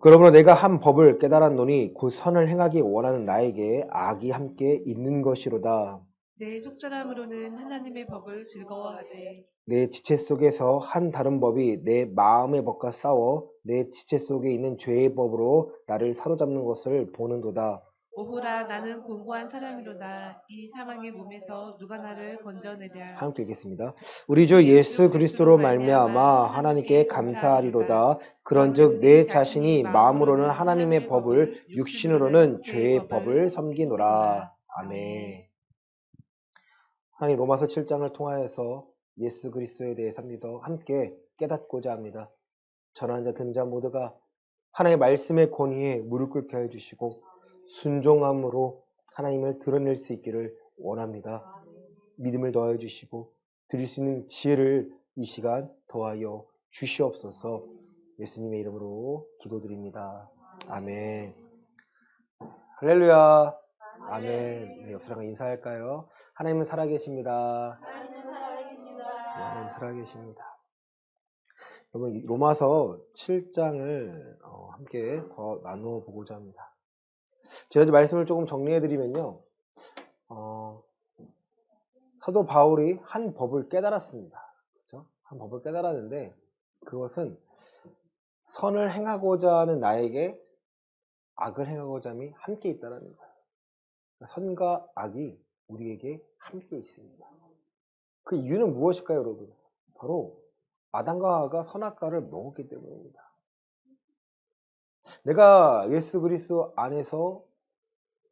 그러므로 내가 한 법을 깨달았노니 곧 선을 행하기 원하는 나에게 악이 함께 있는 것이로다. 내 속사람으로는 하나님의 법을 즐거워하되 내 지체 속에서 한 다른 법이 내 마음의 법과 싸워 내 지체 속에 있는 죄의 법으로 나를 사로잡는 것을 보는도다. 오호라 나는 공고한 사람이로다. 이 사망의 몸에서 누가 나를 건져내랴. 함께 읽겠습니다. 우리 주 우리 예수 예수 그리스도로 그리스도로 말미암아 말미암아 하나님께 하나님께 감사하리로다. 감사하리로다. 그런즉 내 자신이 마음으로는 하나님의 하나님의 법을 법을 육신으로는 죄의 죄의 법을 법을 섬기노라. 섬기노라. 아멘. 하나님 로마서 7장을 통하여서 예수 그리스도에 대해서 함께 깨닫고자 합니다. 전하는 자 듣는 자 모두가 하나님의 말씀의 권위에 무릎 꿇게 해주시고 순종함으로 하나님을 드러낼 수 있기를 원합니다. 믿음을 더하여 주시고 드릴 수 있는 지혜를 이 시간 더하여 주시옵소서. 예수님의 이름으로 기도드립니다. 아멘. 할렐루야. 아멘. 네, 옆 사람과 인사할까요? 하나님은 살아계십니다. 네, 하나님 살아계십니다. 여러분 로마서 7장을 함께 더 나누어 보고자 합니다. 지난주 말씀을 조금 정리해드리면요. 사도 바울이 한 법을 깨달았습니다. 그렇죠? 한 법을 깨달았는데 그것은 선을 행하고자 하는 나에게 악을 행하고자 함이 함께 있다는 거예요. 선과 악이 우리에게 함께 있습니다. 그 이유는 무엇일까요, 여러분? 바로 아담과 하와가 선악과를 먹었기 때문입니다. 내가 예수 그리스도 안에서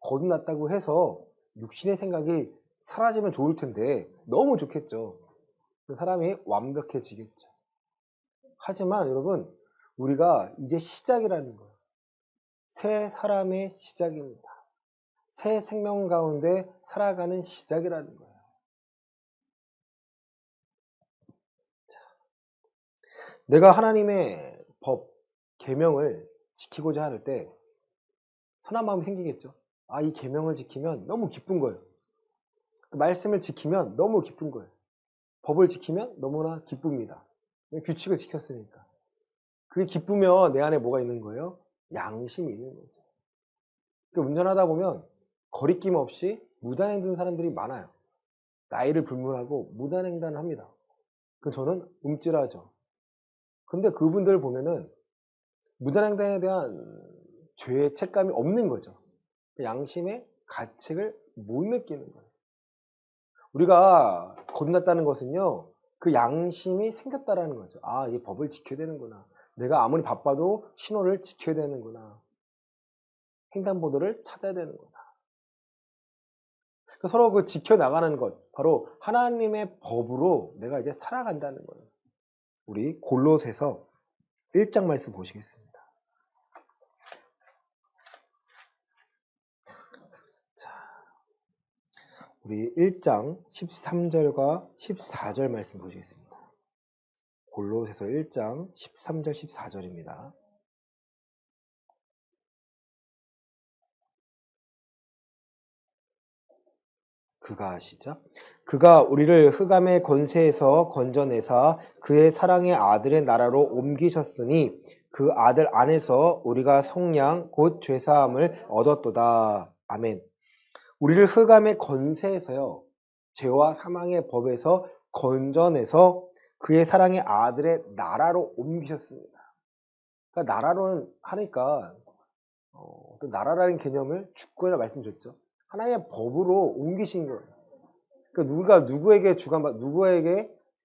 거듭났다고 해서 육신의 생각이 사라지면 좋을 텐데 너무 좋겠죠. 사람이 완벽해지겠죠. 하지만 여러분 우리가 이제 시작이라는 거예요. 새 사람의 시작입니다. 새 생명 가운데 살아가는 시작이라는 거예요. 자, 내가 하나님의 법, 계명을 지키고자 할 때 선한 마음이 생기겠죠. 아, 이 계명을 지키면 너무 기쁜 거예요. 그 말씀을 지키면 너무 기쁜 거예요. 법을 지키면 너무나 기쁩니다. 규칙을 지켰으니까. 그게 기쁘면 내 안에 뭐가 있는 거예요? 양심이 있는 거죠. 그러니까 운전하다 보면 거리낌 없이 무단횡단 사람들이 많아요. 나이를 불문하고 무단횡단을 합니다. 그럼 저는 움찔하죠. 근데 그분들 보면은 무단횡단에 대한 죄의 책감이 없는 거죠. 양심의 가책을 못 느끼는 거예요. 우리가 거듭났다는 것은요, 그 양심이 생겼다라는 거죠. 아, 이 법을 지켜야 되는구나. 내가 아무리 바빠도 신호를 지켜야 되는구나. 횡단보도를 찾아야 되는구나. 서로 그 지켜나가는 것, 바로 하나님의 법으로 내가 이제 살아간다는 거예요. 우리 골로새서 1장 말씀 보시겠습니다. 자, 우리 1장 13절과 14절 말씀 보시겠습니다. 골로새서 1장 13절 14절입니다. 그가 아시죠? 그가 우리를 흑암의 권세에서 건져내사 그의 사랑의 아들의 나라로 옮기셨으니 그 아들 안에서 우리가 속량 곧 죄사함을 얻었도다. 아멘. 우리를 흑암의 권세에서요, 죄와 사망의 법에서 건져내서 그의 사랑의 아들의 나라로 옮기셨습니다. 그러니까 나라로는 하니까 어떤 나라라는 개념을 축구에나 말씀드렸죠. 하나님의 법으로 옮기신 거예요. 그러니까 누구에게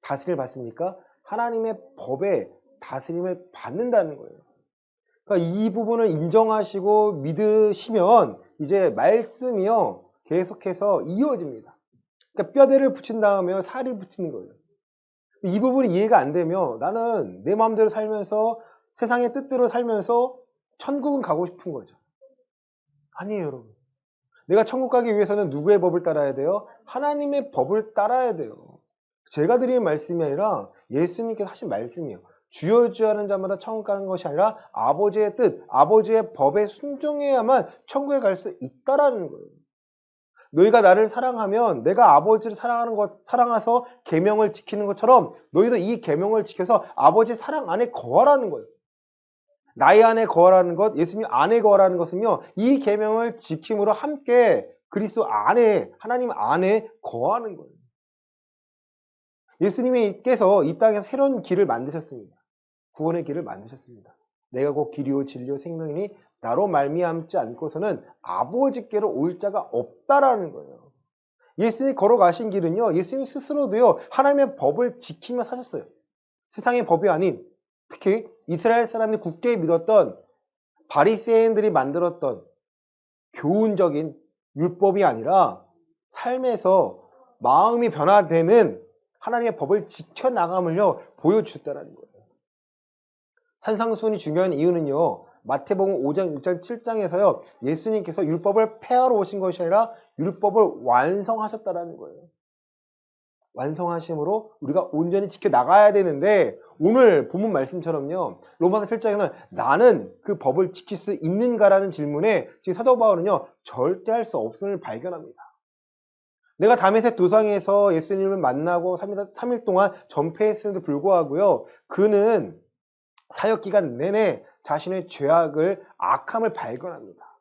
다스림을 받습니까? 하나님의 법에 다스림을 받는다는 거예요. 그러니까 이 부분을 인정하시고 믿으시면 이제 말씀이요 계속해서 이어집니다. 그러니까 뼈대를 붙인 다음에 살이 붙이는 거예요. 이 부분이 이해가 안 되면 나는 내 마음대로 살면서 세상의 뜻대로 살면서 천국은 가고 싶은 거죠. 아니에요, 여러분. 내가 천국 가기 위해서는 누구의 법을 따라야 돼요? 하나님의 법을 따라야 돼요. 제가 드리는 말씀이 아니라 예수님께서 하신 말씀이에요. 주여 주여 하는 자마다 천국 가는 것이 아니라 아버지의 뜻, 아버지의 법에 순종해야만 천국에 갈 수 있다라는 거예요. 너희가 나를 사랑하면 내가 아버지를 사랑해서 계명을 지키는 것처럼 너희도 이 계명을 지켜서 아버지의 사랑 안에 거하라는 거예요. 나의 안에 거하라는 것, 예수님 안에 거하라는 것은요, 이 계명을 지킴으로 함께 그리스도 안에, 하나님 안에 거하는 거예요. 예수님께서 이 땅에 새로운 길을 만드셨습니다. 구원의 길을 만드셨습니다. 내가 곧 길이요 진리요 생명이니 나로 말미암지 않고서는 아버지께로 올 자가 없다라는 거예요. 예수님이 걸어가신 길은요, 예수님 스스로도요, 하나님의 법을 지키며 사셨어요. 세상의 법이 아닌, 특히 이스라엘 사람이 굳게 믿었던 바리새인들이 만들었던 교훈적인 율법이 아니라 삶에서 마음이 변화되는 하나님의 법을 지켜나감을요, 보여주셨다는 거예요. 산상수훈이 중요한 이유는요, 마태복음 5장, 6장, 7장에서요, 예수님께서 율법을 폐하러 오신 것이 아니라 율법을 완성하셨다는 거예요. 완성하심으로 우리가 온전히 지켜나가야 되는데, 오늘 본문 말씀처럼요, 로마서 7장에는 나는 그 법을 지킬 수 있는가라는 질문에 지금 사도 바울은요, 절대 할 수 없음을 발견합니다. 내가 다메섹 도상에서 예수님을 만나고 3일 동안 전폐했음에도 불구하고요, 그는 사역 기간 내내 자신의 죄악을, 악함을 발견합니다.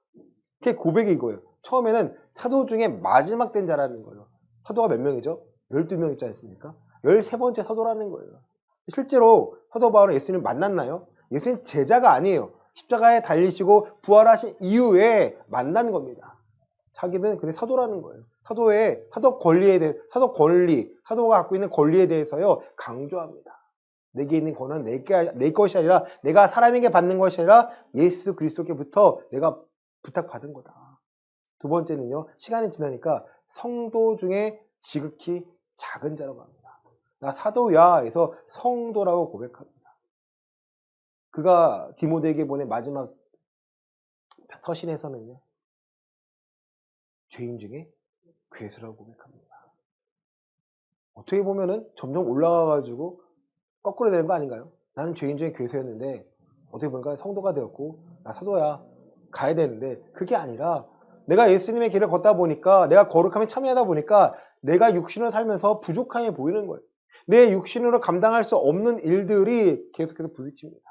그게 고백이 이거예요. 처음에는 사도 중에 마지막 된 자라는 거예요. 사도가 몇 명이죠? 12명 있지 않습니까? 13번째 사도라는 거예요. 실제로 사도 바울은 예수님을 만났나요? 예수님 제자가 아니에요. 십자가에 달리시고 부활하신 이후에 만난 겁니다. 자기는 근데 사도라는 거예요. 사도 권리에 대해, 사도가 갖고 있는 권리에 대해서요, 강조합니다. 내게 있는 권한은 내 것이 아니라, 내가 사람에게 받는 것이 아니라 예수 그리스도께부터 내가 부탁받은 거다. 두 번째는요, 시간이 지나니까 성도 중에 지극히 작은 자라고 합니다. 나 사도야 해서 성도라고 고백합니다. 그가 디모데에게 보낸 마지막 서신에서는요, 죄인 중에 괴수라고 고백합니다. 어떻게 보면은 점점 올라가가지고 거꾸로 되는 거 아닌가요? 나는 죄인 중에 괴수였는데 어떻게 보니까 성도가 되었고 나 사도야 가야 되는데, 그게 아니라 내가 예수님의 길을 걷다 보니까, 내가 거룩함에 참여하다 보니까 내가 육신으로 살면서 부족함이 보이는 거예요. 내 육신으로 감당할 수 없는 일들이 계속해서 부딪힙니다.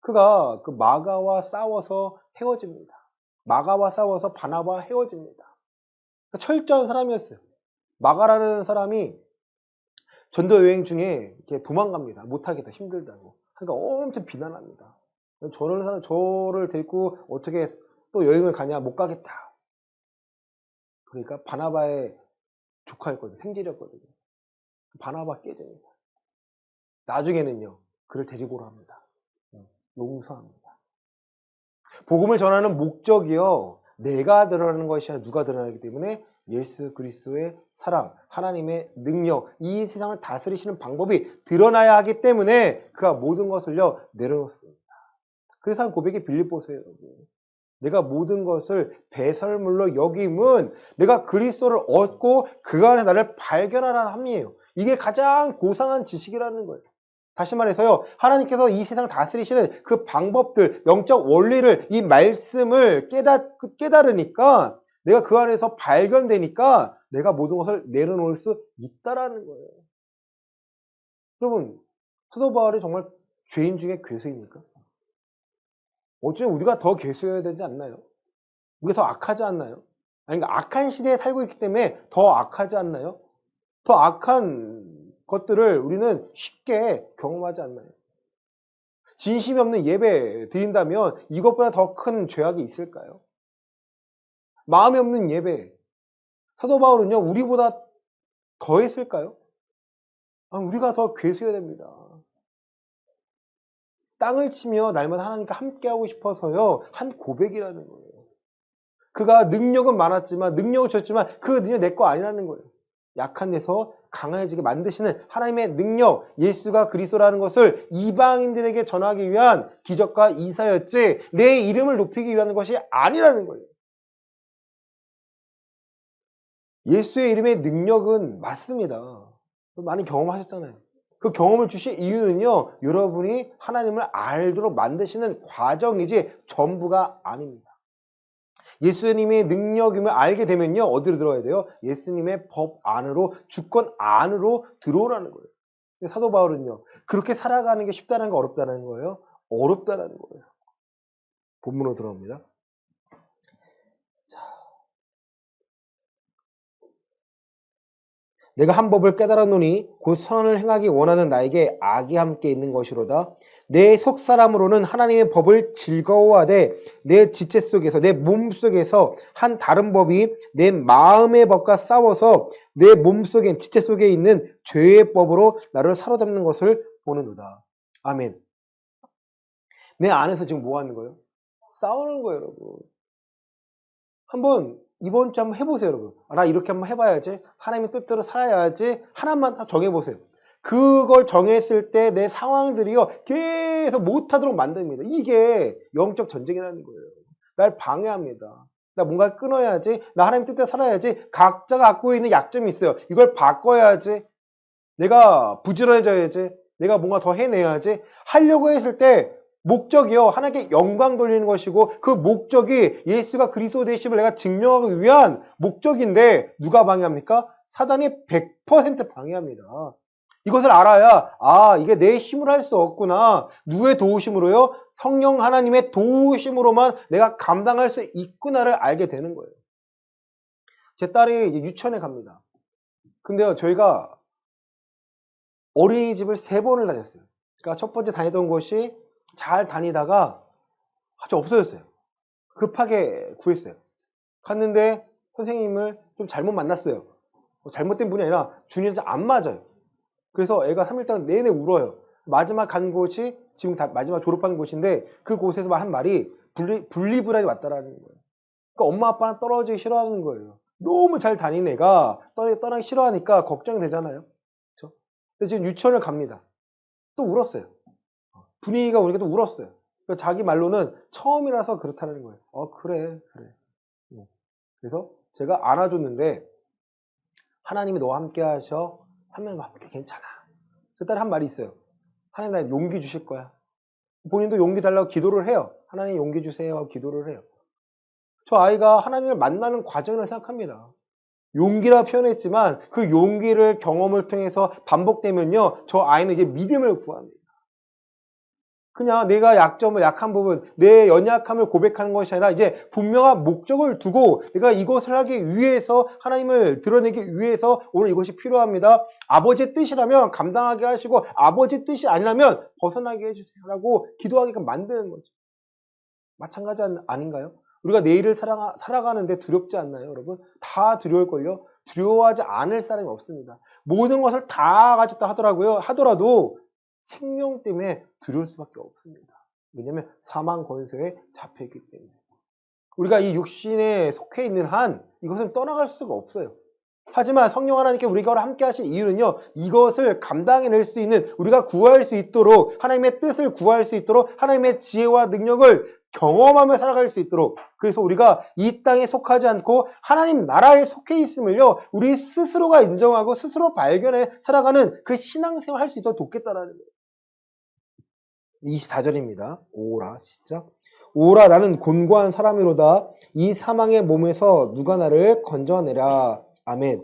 그가 그 마가와 싸워서 헤어집니다. 마가와 싸워서 바나바와 헤어집니다. 철저한 사람이었어요. 마가라는 사람이 전도 여행 중에 이렇게 도망갑니다. 못하겠다, 힘들다고. 그러니까 엄청 비난합니다. 저를 데리고 어떻게 또 여행을 가냐, 못 가겠다. 그러니까 바나바의 조카였거든요. 생질이었거든요. 바나바 깨집니다. 나중에는요, 그를 데리고 오라 합니다. 용서합니다. 복음을 전하는 목적이요, 내가 드러나는 것이 아니라 누가 드러나기 때문에 예수 그리스도의 사랑, 하나님의 능력, 이 세상을 다스리시는 방법이 드러나야 하기 때문에 그가 모든 것을요, 내려놓습니다. 그래서 한 고백이 빌립보서예요, 여러분. 내가 모든 것을 배설물로 여김은 내가 그리스도를 얻고 그 안에 나를 발견하라는 함이에요. 이게 가장 고상한 지식이라는 거예요. 다시 말해서요, 하나님께서 이 세상을 다스리시는 그 방법들, 영적 원리를, 이 말씀을 깨달으니까, 내가 그 안에서 발견되니까 내가 모든 것을 내려놓을 수 있다라는 거예요. 여러분, 사도 바울이 정말 죄인 중에 괴수입니까? 어쩌면 우리가 더 괴수여야 되지 않나요? 우리가 더 악하지 않나요? 아니, 그러니까 악한 시대에 살고 있기 때문에 더 악하지 않나요? 더 악한 것들을 우리는 쉽게 경험하지 않나요? 진심이 없는 예배 드린다면 이것보다 더 큰 죄악이 있을까요? 마음이 없는 예배. 사도 바울은요, 우리보다 더 했을까요? 우리가 더 괴수해야 됩니다. 땅을 치며 날마다 하나님과 함께하고 싶어서요, 한 고백이라는 거예요. 그가 능력은 많았지만, 능력을 줬지만 그 능력 내 거 아니라는 거예요. 약한 데서 강해지게 만드시는 하나님의 능력, 예수가 그리스도라는 것을 이방인들에게 전하기 위한 기적과 이사였지, 내 이름을 높이기 위한 것이 아니라는 거예요. 예수의 이름의 능력은 맞습니다. 많이 경험하셨잖아요. 그 경험을 주신 이유는요, 여러분이 하나님을 알도록 만드시는 과정이지 전부가 아닙니다. 예수님의 능력임을 알게 되면요, 어디로 들어가야 돼요? 예수님의 법 안으로, 주권 안으로 들어오라는 거예요. 사도 바울은요, 그렇게 살아가는 게 쉽다는 거, 어렵다는 거예요? 어렵다라는 거예요. 본문으로 들어옵니다. 내가 한 법을 깨달았노니 곧 선을 행하기 원하는 나에게 악이 함께 있는 것이로다. 내 속사람으로는 하나님의 법을 즐거워하되 내 지체 속에서 내 몸속에서 한 다른 법이 내 마음의 법과 싸워서 내 몸속에 지체 속에 있는 죄의 법으로 나를 사로잡는 것을 보는도다. 아멘. 내 안에서 지금 뭐 하는 거예요? 싸우는 거예요, 여러분. 한번 이번 주 한번 해보세요, 여러분. 나 이렇게 한번 해봐야지. 하나님의 뜻대로 살아야지. 하나만 정해보세요. 그걸 정했을 때 내 상황들이요 계속 못하도록 만듭니다. 이게 영적 전쟁이라는 거예요. 날 방해합니다. 나 뭔가 끊어야지. 나 하나님 뜻대로 살아야지. 각자가 갖고 있는 약점이 있어요. 이걸 바꿔야지. 내가 부지런해져야지. 내가 뭔가 더 해내야지. 하려고 했을 때 목적이요 하나님께 영광 돌리는 것이고 그 목적이 예수가 그리스도 되심을 내가 증명하기 위한 목적인데 누가 방해합니까? 사단이 100% 방해합니다. 이것을 알아야 이게 내 힘으로 할 수 없구나. 누구의 도우심으로요? 성령 하나님의 도우심으로만 내가 감당할 수 있구나를 알게 되는 거예요. 제 딸이 이제 유치원에 갑니다. 근데요 저희가 어린이집을 3번을 다녔어요. 그러니까 첫 번째 다니던 곳이 잘 다니다가 갑자기 없어졌어요. 급하게 구했어요. 갔는데 선생님을 좀 잘못 만났어요. 잘못된 분이 아니라 주님한테 안 맞아요. 그래서 애가 3일 동안 내내 울어요. 마지막 간 곳이 지금 마지막 졸업하는 곳인데 그 곳에서 한 말이 분리불안이 왔다라는 거예요. 그러니까 엄마 아빠랑 떨어지기 싫어하는 거예요. 너무 잘 다니는 애가 떠나기 싫어하니까 걱정이 되잖아요. 그렇죠? 근데 지금 유치원을 갑니다. 또 울었어요. 분위기가 오니까 또 울었어요. 그러니까 자기 말로는 처음이라서 그렇다는 거예요. 그래. 그래서 제가 안아줬는데 하나님이 너와 함께 하셔. 하나님과 함께 괜찮아. 그 딸이 한 말이 있어요. 하나님 나한테 용기 주실 거야. 본인도 용기 달라고 기도를 해요. 하나님 용기 주세요 하고 기도를 해요. 저 아이가 하나님을 만나는 과정이라고 생각합니다. 용기라 표현했지만 그 용기를 경험을 통해서 반복되면요. 저 아이는 이제 믿음을 구합니다. 그냥 내가 약한 부분, 내 연약함을 고백하는 것이 아니라 이제 분명한 목적을 두고 내가 이것을 하기 위해서 하나님을 드러내기 위해서 오늘 이것이 필요합니다. 아버지의 뜻이라면 감당하게 하시고 아버지의 뜻이 아니라면 벗어나게 해주세요라고 기도하게끔 만드는 거죠. 마찬가지 아닌가요? 우리가 내일을 살아가는데 두렵지 않나요, 여러분? 다 두려울걸요? 두려워하지 않을 사람이 없습니다. 모든 것을 다 가졌다 하더라도 생명 때문에 두려울 수밖에 없습니다. 왜냐하면 사망 권세에 잡혀있기 때문에. 우리가 이 육신에 속해 있는 한 이것은 떠나갈 수가 없어요. 하지만 성령 하나님께 우리가 함께 하실 이유는요. 이것을 감당해낼 수 있는 우리가 구할 수 있도록 하나님의 뜻을 구할 수 있도록 하나님의 지혜와 능력을 경험하며 살아갈 수 있도록 그래서 우리가 이 땅에 속하지 않고 하나님 나라에 속해 있음을요. 우리 스스로가 인정하고 스스로 발견해 살아가는 그 신앙생활을 할 수 있도록 돕겠다라는 거예요. 24절입니다. 오라 시작. 오라 나는 곤고한 사람이로다. 이 사망의 몸에서 누가 나를 건져내라. 아멘.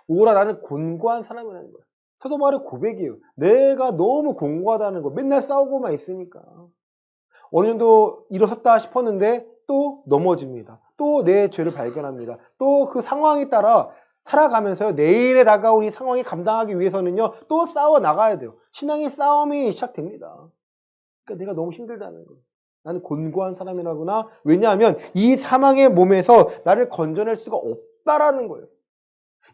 오라 나는 곤고한 사람이라는 거예요. 사도 바울의 고백이에요. 내가 너무 곤고하다는 거. 맨날 싸우고만 있으니까. 어느 정도 일어섰다 싶었는데 또 넘어집니다. 또 내 죄를 발견합니다. 또 그 상황에 따라 살아가면서요. 내일에 다가온 이 상황이 감당하기 위해서는요. 또 싸워 나가야 돼요. 신앙의 싸움이 시작됩니다. 그러니까 내가 너무 힘들다는 거예요. 나는 곤고한 사람이라구나. 왜냐하면 이 사망의 몸에서 나를 건져낼 수가 없다라는 거예요.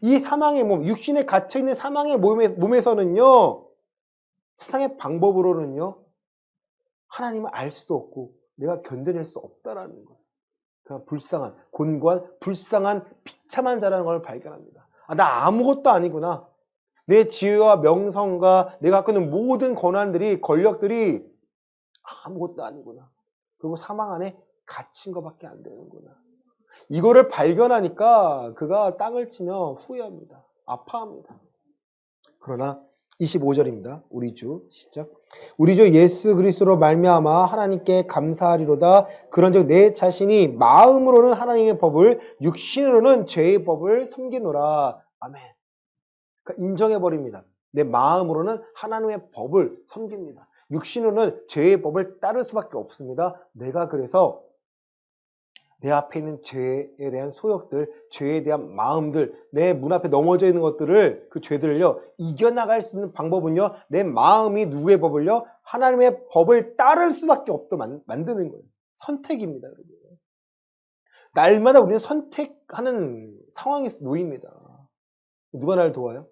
이 사망의 몸, 육신에 갇혀있는 사망의 몸에서는요. 세상의 방법으로는요. 하나님을 알 수도 없고 내가 견뎌낼 수 없다라는 거예요. 그러니까 불쌍한, 곤고한, 불쌍한 비참한 자라는 걸 발견합니다. 나 아무것도 아니구나. 내 지혜와 명성과 내가 갖고 있는 모든 권한들이, 권력들이 아무것도 아니구나. 그리고 사망 안에 갇힌 것밖에 안 되는구나. 이거를 발견하니까 그가 땅을 치며 후회합니다. 아파합니다. 그러나 25절입니다. 우리 주 시작. 우리 주 예수 그리스도로 말미암아 하나님께 감사하리로다. 그런즉 내 자신이 마음으로는 하나님의 법을 육신으로는 죄의 법을 섬기노라. 아멘. 그러니까 인정해버립니다. 내 마음으로는 하나님의 법을 섬깁니다. 육신으로는 죄의 법을 따를 수밖에 없습니다. 내가 그래서 내 앞에 있는 죄에 대한 소욕들, 죄에 대한 마음들, 내 문 앞에 넘어져 있는 것들을, 그 죄들을요, 이겨나갈 수 있는 방법은요, 내 마음이 누구의 법을요? 하나님의 법을 따를 수밖에 없도록 만드는 거예요. 선택입니다, 여러분. 날마다 우리는 선택하는 상황에 놓입니다. 누가 날 도와요?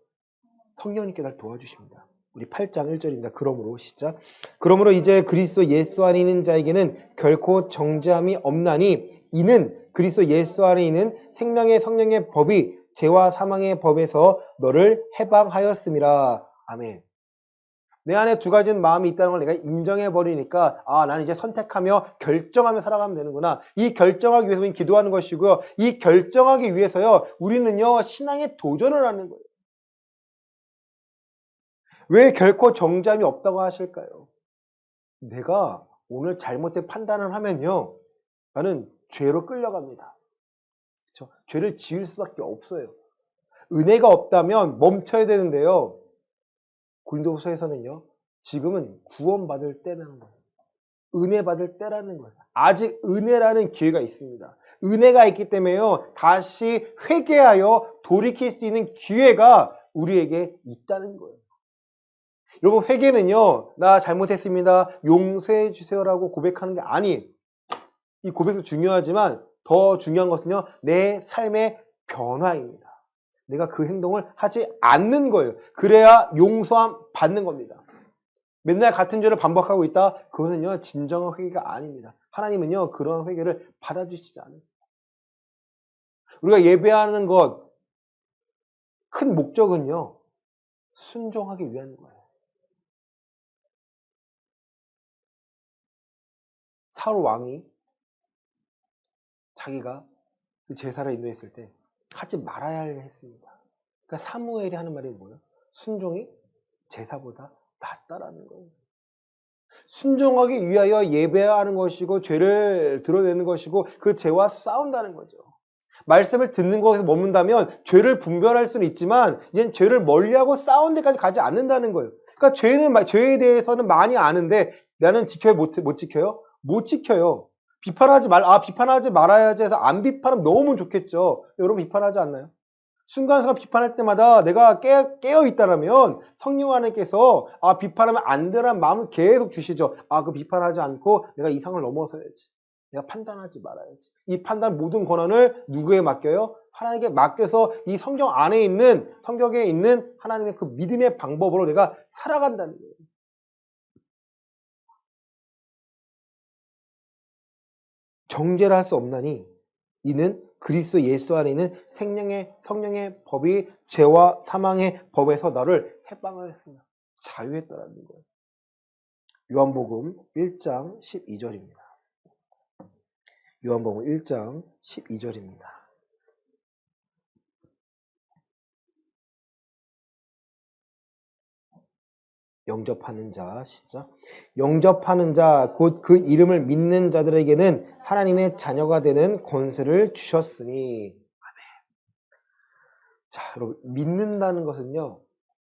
성령님께 날 도와주십니다. 우리 8장 1절입니다. 그러므로 시작. 그러므로 이제 그리스도 예수 안에 있는 자에게는 결코 정죄함이 없나니 이는 그리스도 예수 안에 있는 생명의 성령의 법이 죄와 사망의 법에서 너를 해방하였음이라. 아멘. 내 안에 두 가지 마음이 있다는 걸 내가 인정해 버리니까 나는 이제 선택하며 결정하며 살아가면 되는구나. 이 결정하기 위해서 우리는 기도하는 것이고요. 이 결정하기 위해서요. 우리는요. 신앙에 도전을 하는 거예요. 왜 결코 정죄함이 없다고 하실까요? 내가 오늘 잘못된 판단을 하면요. 나는 죄로 끌려갑니다. 그렇죠? 죄를 지을 수밖에 없어요. 은혜가 없다면 멈춰야 되는데요. 고린도후서에서는요. 지금은 구원받을 때라는 거예요. 은혜 받을 때라는 거예요. 아직 은혜라는 기회가 있습니다. 은혜가 있기 때문에요. 다시 회개하여 돌이킬 수 있는 기회가 우리에게 있다는 거예요. 여러분 회개는요. 나 잘못했습니다. 용서해 주세요라고 고백하는 게 아니에요. 이 고백도 중요하지만 더 중요한 것은요. 내 삶의 변화입니다. 내가 그 행동을 하지 않는 거예요. 그래야 용서함 받는 겁니다. 맨날 같은 죄를 반복하고 있다? 그거는요. 진정한 회개가 아닙니다. 하나님은요. 그런 회개를 받아주시지 않아요. 우리가 예배하는 것 큰 목적은요. 순종하기 위한 거예요. 사울 왕이 자기가 그 제사를 인도했을 때 하지 말아야 할 했습니다. 그러니까 사무엘이 하는 말이 뭐예요? 순종이 제사보다 낫다라는 거예요. 순종하기 위하여 예배하는 것이고 죄를 드러내는 것이고 그 죄와 싸운다는 거죠. 말씀을 듣는 것에서 머문다면 죄를 분별할 수는 있지만 이젠 죄를 멀리하고 싸운 데까지 가지 않는다는 거예요. 그러니까 죄에 대해서는 많이 아는데 나는 지켜요? 못 지켜요? 못 지켜요. 비판하지 말아야지 해서 안 비판하면 너무 좋겠죠. 여러분 비판하지 않나요? 순간순간 비판할 때마다 내가 깨어 있다라면 성령 하나님께서 비판하면 안 되라는 마음을 계속 주시죠. 그 비판하지 않고 내가 이상을 넘어서야지. 내가 판단하지 말아야지. 이 판단 모든 권한을 누구에 맡겨요? 하나님께 맡겨서 이 성경에 있는 하나님의 그 믿음의 방법으로 내가 살아간다는 거예요. 정죄를 할 수 없나니 이는 그리스도 예수 안에 있는 성령의 법이 죄와 사망의 법에서 너를 해방하였습니다. 자유했다라는 거예요. 요한복음 1장 12절입니다. 요한복음 1장 12절입니다. 영접하는 자, 시작. 영접하는 자, 곧 그 이름을 믿는 자들에게는 하나님의 자녀가 되는 권세를 주셨으니. 자, 여러분, 믿는다는 것은요,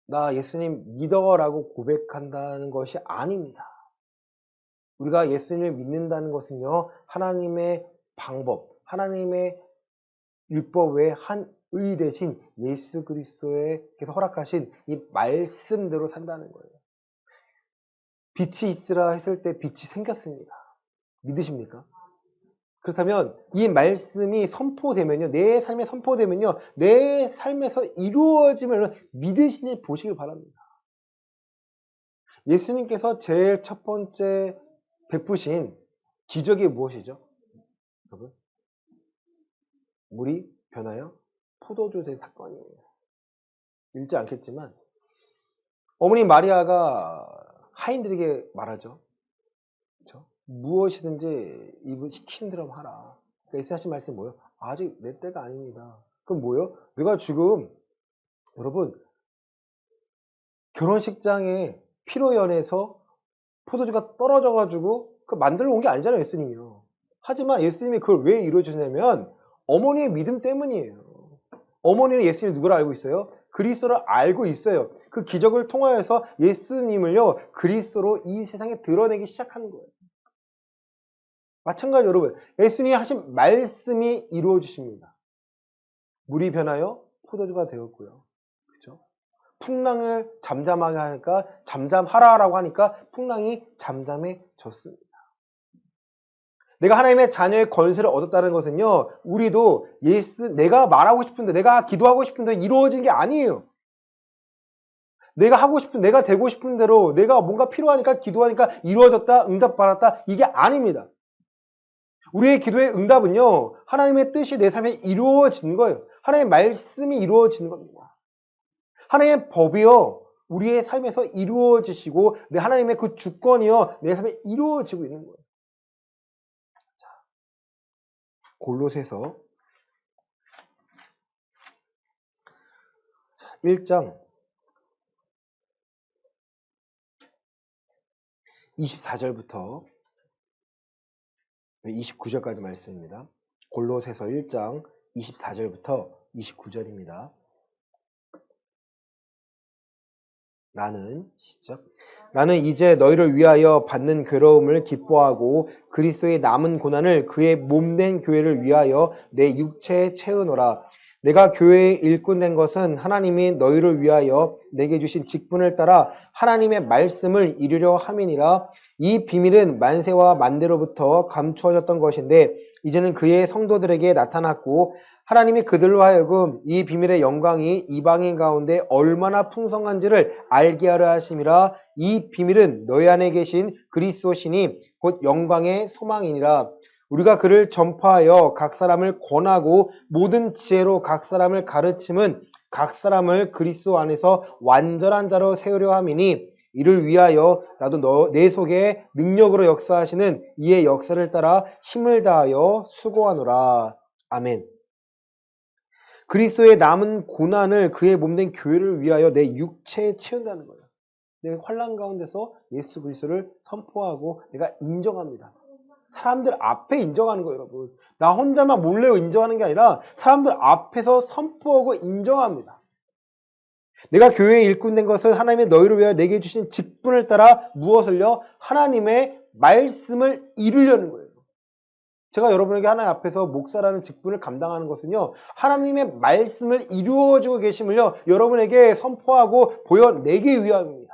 나 예수님 믿어라고 고백한다는 것이 아닙니다. 우리가 예수님을 믿는다는 것은요, 하나님의 방법, 하나님의 율법 외에 한 의 대신 예수 그리스도께서 허락하신 이 말씀대로 산다는 거예요. 빛이 있으라 했을 때 빛이 생겼습니다. 믿으십니까? 그렇다면 이 말씀이 선포되면요. 내 삶에 선포되면요. 내 삶에서 이루어짐을 믿으시니 보시길 바랍니다. 예수님께서 제일 첫 번째 베푸신 기적이 무엇이죠? 여러분? 물이 변하여 포도주 된 사건이에요. 읽지 않겠지만 어머니 마리아가 하인들에게 말하죠. 그렇죠? 무엇이든지 입을 시킨 대로 하라. 그러니까 예수 하신 말씀이 뭐예요? 아직 내 때가 아닙니다. 그럼 뭐예요? 내가 지금 여러분 결혼식장에 피로 연해서 포도주가 떨어져가지고 그 만들어 온 게 아니잖아요, 예수님이요. 하지만 예수님이 그걸 왜 이루어주냐면 어머니의 믿음 때문이에요. 어머니는 예수님이 누구를 알고 있어요? 그리스도를 알고 있어요. 그 기적을 통하여서 예수님을요, 그리스도로 이 세상에 드러내기 시작하는 거예요. 마찬가지 여러분, 예수님이 하신 말씀이 이루어지십니다. 물이 변하여 포도주가 되었고요. 그죠? 풍랑을 잠잠하게 하니까, 잠잠하라라고 하니까 풍랑이 잠잠해졌습니다. 내가 하나님의 자녀의 권세를 얻었다는 것은요, 우리도 내가 말하고 싶은데, 내가 기도하고 싶은데 이루어진 게 아니에요. 내가 하고 싶은, 내가 되고 싶은 대로, 내가 뭔가 필요하니까 기도하니까 이루어졌다, 응답받았다, 이게 아닙니다. 우리의 기도의 응답은요, 하나님의 뜻이 내 삶에 이루어지는 거예요. 하나님의 말씀이 이루어지는 겁니다. 하나님의 법이요, 우리의 삶에서 이루어지시고, 하나님의 그 주권이요, 내 삶에 이루어지고 있는 거예요. 자, 골로새서 1장 24절부터 29절까지 말씀입니다. 골로새서 1장 24절부터 29절입니다. 나는 이제 너희를 위하여 받는 괴로움을 기뻐하고 그리스도의 남은 고난을 그의 몸된 교회를 위하여 내 육체에 채우노라. 내가 교회의 일꾼 된 것은 하나님이 너희를 위하여 내게 주신 직분을 따라 하나님의 말씀을 이루려 함이니라. 이 비밀은 만세와 만대로부터 감추어졌던 것인데 이제는 그의 성도들에게 나타났고 하나님이 그들로 하여금 이 비밀의 영광이 이방인 가운데 얼마나 풍성한지를 알게 하려 하심이라. 이 비밀은 너희 안에 계신 그리스도시니 곧 영광의 소망이니라. 우리가 그를 전파하여 각 사람을 권하고 모든 지혜로 각 사람을 가르침은 각 사람을 그리스도 안에서 완전한 자로 세우려 함이니 이를 위하여 나도 내 속에 능력으로 역사하시는 이의 역사를 따라 힘을 다하여 수고하노라. 아멘. 그리스도의 남은 고난을 그의 몸된 교회를 위하여 내 육체에 채운다는 거예요. 내 환난 가운데서 예수 그리스도를 선포하고 내가 인정합니다. 사람들 앞에 인정하는 거예요, 여러분. 나 혼자만 몰래 인정하는 게 아니라 사람들 앞에서 선포하고 인정합니다. 내가 교회의 일꾼 된 것은 하나님의 너희를 위하여 내게 주신 직분을 따라 무엇을요? 하나님의 말씀을 이루려는 거예요. 제가 여러분에게 하나님 앞에서 목사라는 직분을 감당하는 것은요, 하나님의 말씀을 이루어주고 계심을요, 여러분에게 선포하고 보여내기 위함입니다.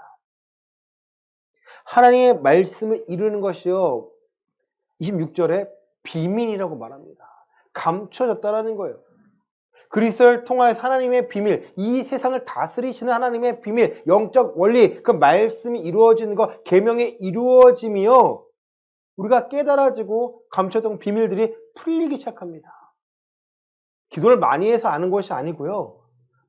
하나님의 말씀을 이루는 것이요, 26절에 비밀이라고 말합니다. 감춰졌다라는 거예요. 그리스도를 통하여서 하나님의 비밀, 이 세상을 다스리시는 하나님의 비밀, 영적 원리, 그 말씀이 이루어지는 것, 계명의 이루어짐이요, 우리가 깨달아지고 감춰둔 비밀들이 풀리기 시작합니다. 기도를 많이 해서 아는 것이 아니고요.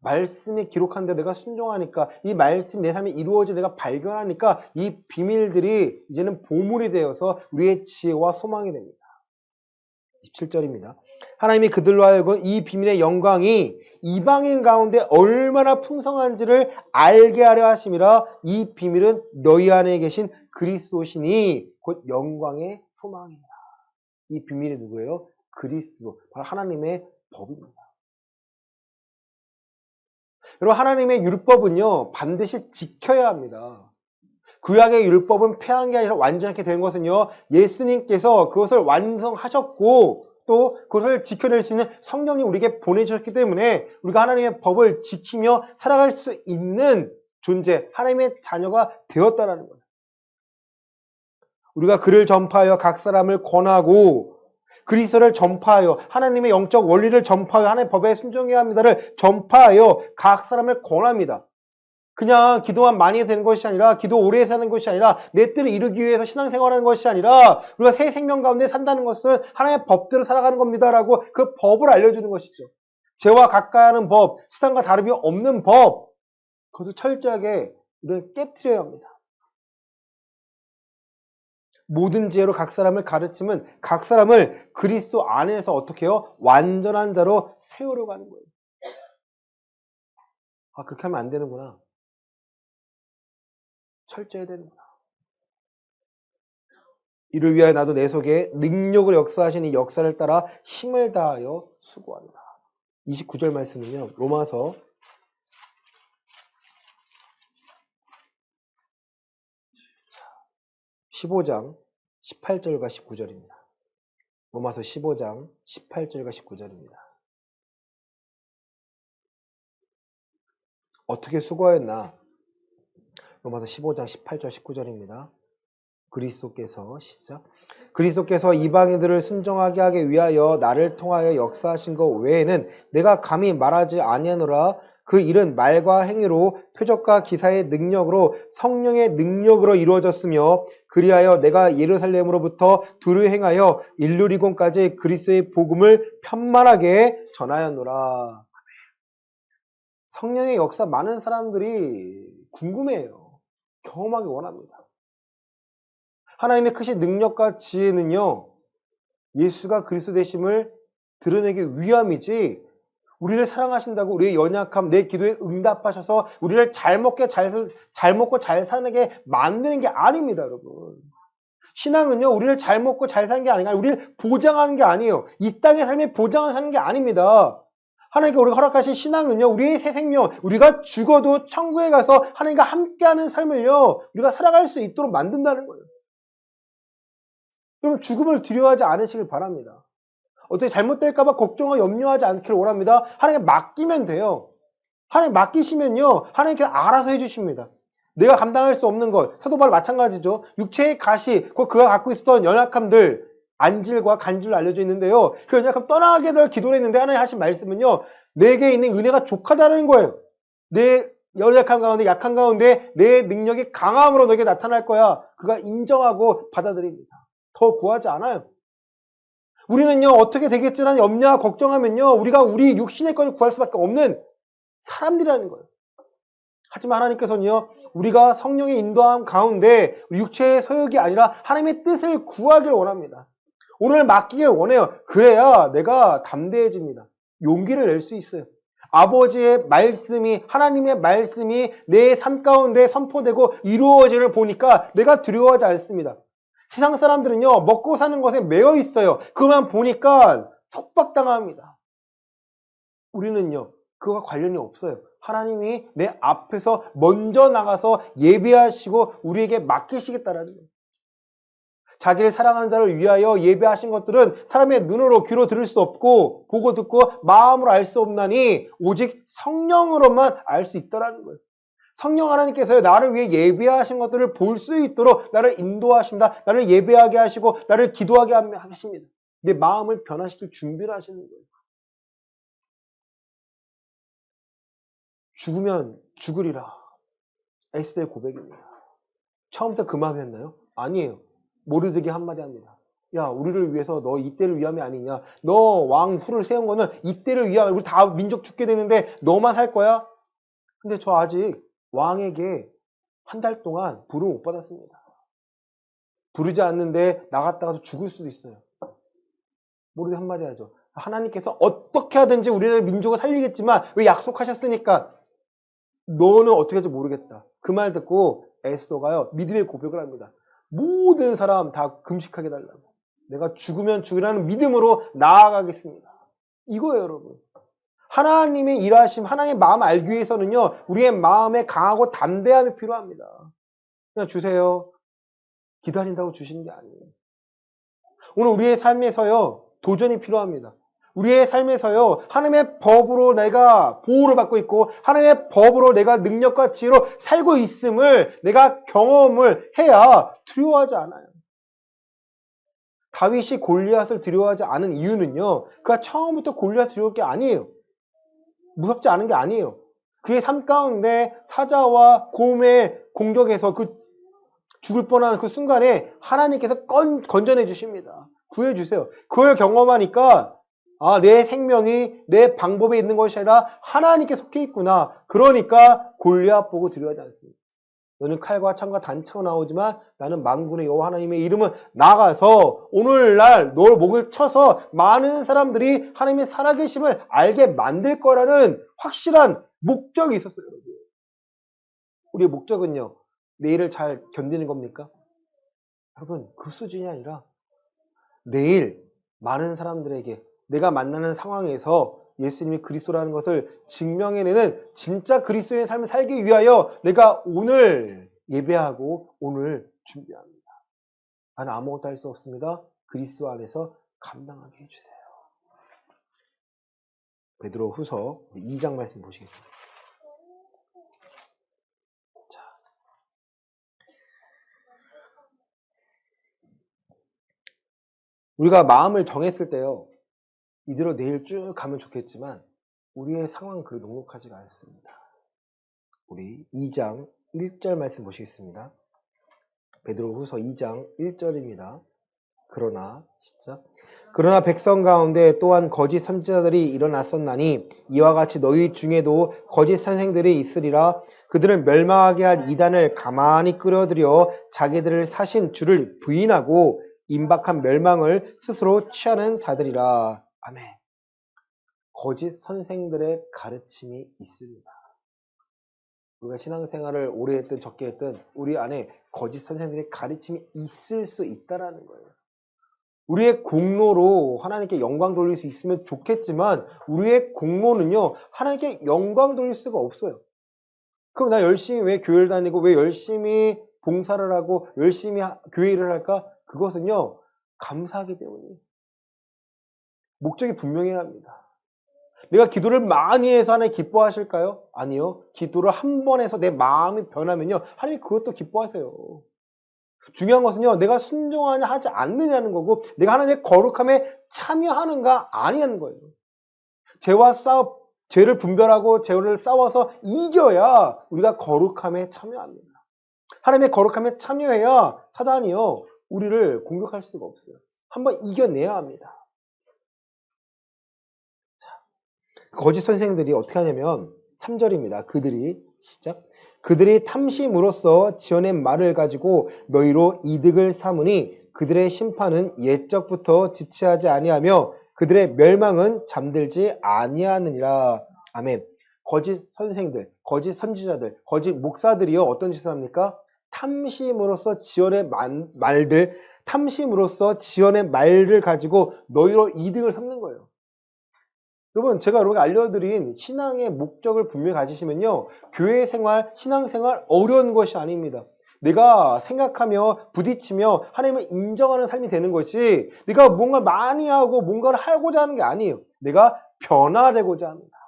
말씀이 기록한 대로 내가 순종하니까 이 말씀 내 삶에 이루어질 내가 발견하니까 이 비밀들이 이제는 보물이 되어서 우리의 지혜와 소망이 됩니다. 17절입니다. 하나님이 그들로 하여금 이 비밀의 영광이 이방인 가운데 얼마나 풍성한지를 알게 하려 하심이라. 이 비밀은 너희 안에 계신 그리스도시니 곧 영광의 소망이라. 이 비밀이 누구예요? 그리스도, 바로 하나님의 법입니다. 여러분, 하나님의 율법은요, 반드시 지켜야 합니다. 구약의 율법은 폐한 게 아니라 완전하게 된 것은요, 예수님께서 그것을 완성하셨고 또 그것을 지켜낼 수 있는 성령님 우리에게 보내주셨기 때문에 우리가 하나님의 법을 지키며 살아갈 수 있는 존재, 하나님의 자녀가 되었다라는 거예요. 우리가 그를 전파하여 각 사람을 권하고 그리스도를 전파하여 하나님의 영적 원리를 전파하여 하나님의 법에 순종해야 합니다를 전파하여 각 사람을 권합니다. 그냥 기도만 많이 해서 되는 것이 아니라, 기도 오래 해서 하는 것이 아니라, 내 뜻을 이루기 위해서 신앙생활하는 것이 아니라, 우리가 새 생명 가운데 산다는 것은 하나님의 법대로 살아가는 겁니다라고 그 법을 알려주는 것이죠. 죄와 가까이 하는 법, 세상과 다름이 없는 법, 그것을 철저하게 우리는 깨트려야 합니다. 모든 지혜로 각 사람을 가르치면 각 사람을 그리스도 안에서 어떻게 해요? 완전한 자로 세우려고 하는 거예요. 아, 그렇게 하면 안 되는구나. 철저해야 되는구나. 이를 위하여 나도 내 속에 능력을 역사하신 이 역사를 따라 힘을 다하여 수고하노라. 29절 말씀은요, 로마서 15장 18절과 19절입니다. 로마서 15장 18절과 19절입니다. 어떻게 수고하였나? 로마서 15장 18절 19절입니다. 그리스도께서 시작. 그리스도께서 이방인들을 순종하게 하기 위하여 나를 통하여 역사하신 것 외에는 내가 감히 말하지 아니하노라. 그 일은 말과 행위로 표적과 기사의 능력으로 성령의 능력으로 이루어졌으며 그리하여 내가 예루살렘으로부터 두루 행하여 일루리곤까지 그리스도의 복음을 편만하게 전하였노라. 성령의 역사 많은 사람들이 궁금해해요. 경험하기 원합니다. 하나님의 크신 능력과 지혜는요, 예수가 그리스도 되심을 드러내기 위함이지, 우리를 사랑하신다고 우리의 연약함, 내 기도에 응답하셔서 우리를 잘 먹고 잘 사게 만드는 게 아닙니다, 여러분. 신앙은요, 우리를 잘 먹고 잘 사는 게 아니라 우리를 보장하는 게 아니에요. 이 땅의 삶에 보장을 하는 게 아닙니다. 하나님께 우리가 허락하신 신앙은요, 우리의 새 생명, 우리가 죽어도 천국에 가서 하나님과 함께하는 삶을요, 우리가 살아갈 수 있도록 만든다는 거예요. 여러분, 죽음을 두려워하지 않으시길 바랍니다. 어떻게 잘못될까봐 걱정과 염려하지 않기를 원합니다. 하나님께 맡기면 돼요. 하나님 맡기시면요, 하나님께서 알아서 해주십니다. 내가 감당할 수 없는 것, 사도 바울 마찬가지죠. 육체의 가시, 그가 갖고 있었던 연약함들, 안질과 간질 알려져 있는데요. 그 연약함 떠나게 될 기도를 했는데 하나님 하신 말씀은요, 내게 있는 은혜가 족하다는 거예요. 내 연약한 가운데, 약한 가운데 내 능력이 강함으로 너에게 나타날 거야. 그가 인정하고 받아들입니다. 더 구하지 않아요. 우리는요, 어떻게 되겠지라는 염려와 걱정하면요, 우리가 우리 육신의 것을 구할 수밖에 없는 사람들이라는 거예요. 하지만 하나님께서는요, 우리가 성령의 인도함 가운데 육체의 소욕이 아니라 하나님의 뜻을 구하기를 원합니다. 오늘 맡기길 원해요. 그래야 내가 담대해집니다. 용기를 낼 수 있어요. 아버지의 말씀이, 하나님의 말씀이 내 삶 가운데 선포되고 이루어지를 보니까 내가 두려워하지 않습니다. 세상 사람들은요, 먹고 사는 것에 매여 있어요. 그만 보니까 속박당합니다. 우리는요, 그거와 관련이 없어요. 하나님이 내 앞에서 먼저 나가서 예배하시고 우리에게 맡기시겠다라는 거예요. 자기를 사랑하는 자를 위하여 예배하신 것들은 사람의 눈으로 귀로 들을 수 없고 보고 듣고 마음으로 알 수 없나니 오직 성령으로만 알 수 있다라는 거예요. 성령 하나님께서 나를 위해 예배하신 것들을 볼 수 있도록 나를 인도하십니다. 나를 예배하게 하시고 나를 기도하게 하십니다. 내 마음을 변화시킬 준비를 하시는 거예요. 죽으면 죽으리라. 에스더의 고백입니다. 처음부터 그 마음이었나요? 아니에요. 모르드게 한마디 합니다. 야, 우리를 위해서 너 이때를 위함이 아니냐. 너 왕 후를 세운 거는 이때를 위함. 우리 다 민족 죽게 되는데 너만 살 거야? 근데 저 아직 왕에게 한 달 동안 부름 못 받았습니다. 부르지 않는데 나갔다가도 죽을 수도 있어요. 모르게 한마디 하죠. 하나님께서 어떻게 하든지 우리의 민족을 살리겠지만 왜 약속하셨으니까 너는 어떻게 할지 모르겠다. 그 말 듣고 에스더가요, 믿음의 고백을 합니다. 모든 사람 다 금식하게 달라고. 내가 죽으면 죽으라는 믿음으로 나아가겠습니다. 이거예요, 여러분. 하나님의 일하심, 하나님의 마음 알기 위해서는요, 우리의 마음에 강하고 담대함이 필요합니다. 그냥 주세요. 기다린다고 주시는 게 아니에요. 오늘 우리의 삶에서요, 도전이 필요합니다. 우리의 삶에서요, 하나님의 법으로 내가 보호를 받고 있고, 하나님의 법으로 내가 능력과 지혜로 살고 있음을 내가 경험을 해야 두려워하지 않아요. 다윗이 골리앗을 두려워하지 않은 이유는요, 그가 처음부터 골리앗을 두려울 게 아니에요. 무섭지 않은 게 아니에요. 그의 삶 가운데 사자와 곰의 공격에서 그 죽을 뻔한 그 순간에 하나님께서 건져내 주십니다. 구해주세요. 그걸 경험하니까 내 생명이 내 방법에 있는 것이 아니라 하나님께 속해 있구나. 그러니까 골리앗 보고 두려워하지 않습니다. 너는 칼과 창과 단차가 나오지만 나는 만군의 여호와 하나님의 이름은 나가서 오늘날 너 목을 쳐서 많은 사람들이 하나님의 살아계심을 알게 만들 거라는 확실한 목적이 있었어요. 여러분. 우리의 목적은요, 내일을 잘 견디는 겁니까? 여러분, 그 수준이 아니라 내일 많은 사람들에게 내가 만나는 상황에서 예수님이 그리스도라는 것을 증명해내는 진짜 그리스도의 삶을 살기 위하여 내가 오늘 예배하고 오늘 준비합니다. 나는 아무것도 할 수 없습니다. 그리스도 안에서 감당하게 해주세요. 베드로 후서 2장 말씀 보시겠습니다. 자, 우리가 마음을 정했을 때요, 이대로 내일 쭉 가면 좋겠지만 우리의 상황은 그리 녹록하지가 않습니다. 우리 2장 1절 말씀 보시겠습니다. 베드로 후서 2장 1절입니다. 그러나 백성 가운데 또한 거짓 선지자들이 일어났었나니 이와 같이 너희 중에도 거짓 선생들이 있으리라. 그들은 멸망하게 할 이단을 가만히 끌어들여 자기들을 사신 주를 부인하고 임박한 멸망을 스스로 취하는 자들이라. 아멘. 거짓 선생들의 가르침이 있습니다. 우리가 신앙생활을 오래 했든 적게 했든 우리 안에 거짓 선생들의 가르침이 있을 수 있다라는 거예요. 우리의 공로로 하나님께 영광 돌릴 수 있으면 좋겠지만 우리의 공로는요, 하나님께 영광 돌릴 수가 없어요. 그럼 나 열심히 왜 교회를 다니고 왜 열심히 봉사를 하고 열심히 교회 일을 할까? 그것은요, 감사하기 때문이에요. 목적이 분명해야 합니다. 내가 기도를 많이 해서 하나님 기뻐하실까요? 아니요. 기도를 한 번 해서 내 마음이 변하면요, 하나님 그것도 기뻐하세요. 중요한 것은요, 내가 순종하냐 하지 않느냐는 거고, 내가 하나님의 거룩함에 참여하는가 아니냐는 거예요. 죄를 분별하고 죄를 싸워서 이겨야 우리가 거룩함에 참여합니다. 하나님의 거룩함에 참여해야 사단이요, 우리를 공격할 수가 없어요. 한번 이겨내야 합니다. 거짓 선생들이 어떻게 하냐면 3절입니다. 그들이 탐심으로써 지어낸 말을 가지고 너희로 이득을 삼으니 그들의 심판은 옛적부터 지체하지 아니하며 그들의 멸망은 잠들지 아니하느니라. 아멘. 거짓 선생들, 거짓 선지자들, 거짓 목사들이요, 어떤 짓을 합니까? 탐심으로써 지어낸 말을 가지고 너희로 이득을 삼는 거예요. 여러분, 제가 여러분께 알려드린 신앙의 목적을 분명히 가지시면요, 교회 생활, 신앙생활 어려운 것이 아닙니다. 내가 생각하며 부딪히며 하나님을 인정하는 삶이 되는 것이, 내가 뭔가를 많이 하고 뭔가를 하고자 하는 게 아니에요. 내가 변화되고자 합니다.